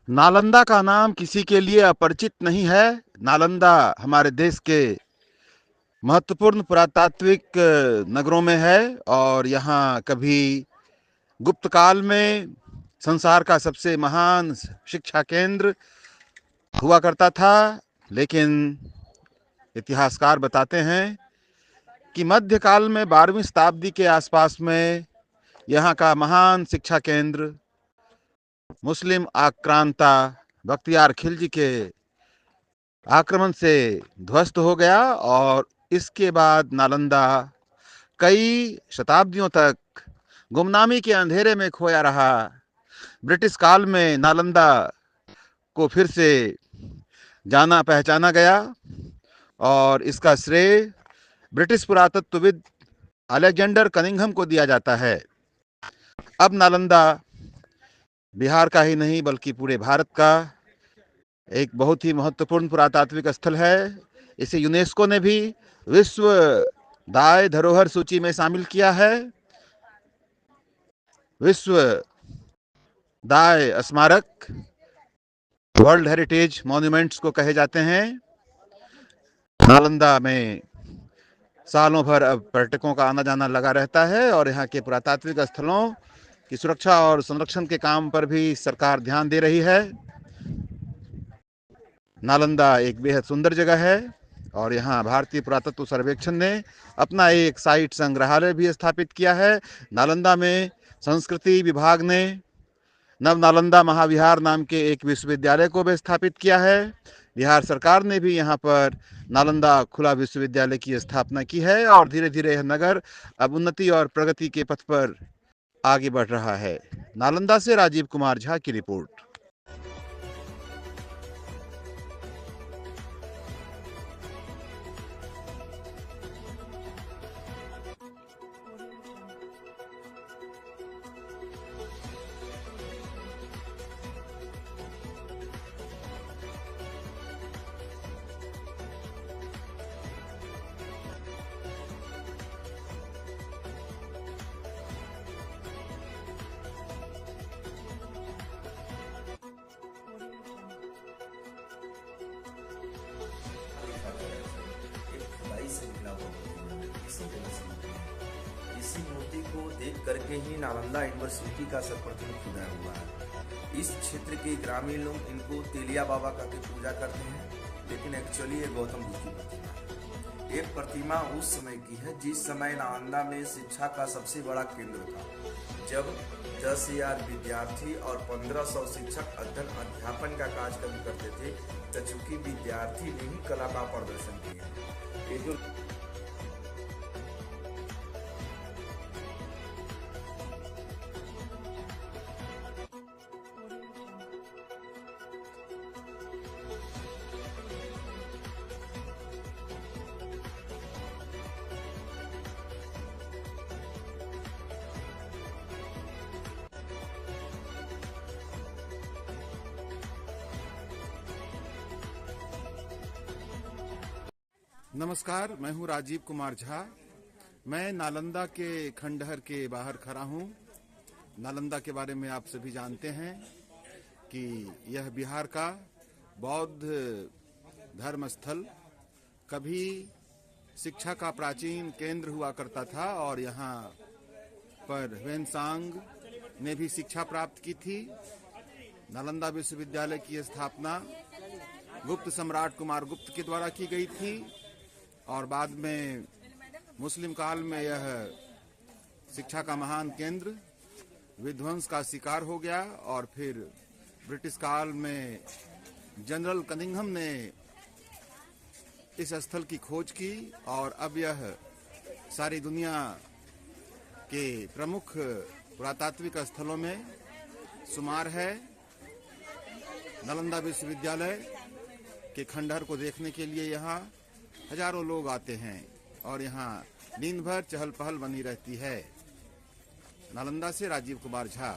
नालंदा का नाम किसी के लिए अपरिचित नहीं है। नालंदा हमारे देश के महत्वपूर्ण पुरातात्विक नगरों में है और यहाँ कभी गुप्त काल में संसार का सबसे महान शिक्षा केंद्र हुआ करता था। लेकिन इतिहासकार बताते हैं कि मध्यकाल में 12वीं शताब्दी के आसपास में यहाँ का महान शिक्षा केंद्र मुस्लिम आक्रांता बख्तियार खिलजी के आक्रमण से ध्वस्त हो गया और इसके बाद नालंदा कई शताब्दियों तक गुमनामी के अंधेरे में खोया रहा। ब्रिटिश काल में नालंदा को फिर से जाना पहचाना गया और इसका श्रेय ब्रिटिश पुरातत्वविद अलेक्जेंडर कनिंघम को दिया जाता है। अब नालंदा बिहार का ही नहीं बल्कि पूरे भारत का एक बहुत ही महत्वपूर्ण पुरातात्विक स्थल है। इसे यूनेस्को ने भी विश्व दाय धरोहर सूची में शामिल किया है। विश्व दाय स्मारक वर्ल्ड हेरिटेज मॉन्यूमेंट्स को कहे जाते हैं। नालंदा में सालों भर अब पर्यटकों का आना जाना लगा रहता है और यहाँ के पुरातात्विक स्थलों की सुरक्षा और संरक्षण के काम पर भी सरकार ध्यान दे रही है। नालंदा एक बेहद सुंदर जगह है और यहाँ भारतीय पुरातत्व सर्वेक्षण ने अपना एक साइट संग्रहालय भी स्थापित किया है। नालंदा में संस्कृति विभाग ने नव नालंदा महाविहार नाम के एक विश्वविद्यालय को भी स्थापित किया है। बिहार सरकार ने भी यहाँ पर नालंदा खुला विश्वविद्यालय की स्थापना की है और धीरे धीरे यह नगर अब उन्नति और प्रगति के पथ पर आगे बढ़ रहा है। नालंदा से राजीव कुमार झा की रिपोर्ट। से निकला हुआ इसी तरह से निकला है। इसी मूर्ति को देख करके ही नालंदा यूनिवर्सिटी का सर्वप्रथम खुदा हुआ है। इस क्षेत्र के ग्रामीण लोग इनको तेलिया बाबा का के पूजा करते हैं, लेकिन एक्चुअली ये गौतम बुद्ध की प्रतिमा है। एक प्रतिमा उस समय की है जिस समय नालंदा में शिक्षा का सबसे बड़ा केंद्र था, जब 10,000 विद्यार्थी और 1500 शिक्षक अध्ययन अध्यापन का कार्य करते थे। तो चूंकि विद्यार्थी ने ही कला का प्रदर्शन किया, ये जो नमस्कार, मैं हूं राजीव कुमार झा। मैं नालंदा के खंडहर के बाहर खड़ा हूं। नालंदा के बारे में आप सभी जानते हैं कि यह बिहार का बौद्ध धर्म स्थल कभी शिक्षा का प्राचीन केंद्र हुआ करता था और यहाँ पर ह्वेनसांग ने भी शिक्षा प्राप्त की थी। नालंदा विश्वविद्यालय की स्थापना गुप्त सम्राट कुमार गुप्त के द्वारा की गई थी और बाद में मुस्लिम काल में यह शिक्षा का महान केंद्र विध्वंस का शिकार हो गया और फिर ब्रिटिश काल में जनरल कनिंघम ने इस स्थल की खोज की और अब यह सारी दुनिया के प्रमुख पुरातात्विक स्थलों में शुमार है। नालंदा विश्वविद्यालय के खंडहर को देखने के लिए यहाँ हजारों लोग आते हैं और यहाँ दिन भर चहल पहल बनी रहती है। नालंदा से राजीव कुमार झा।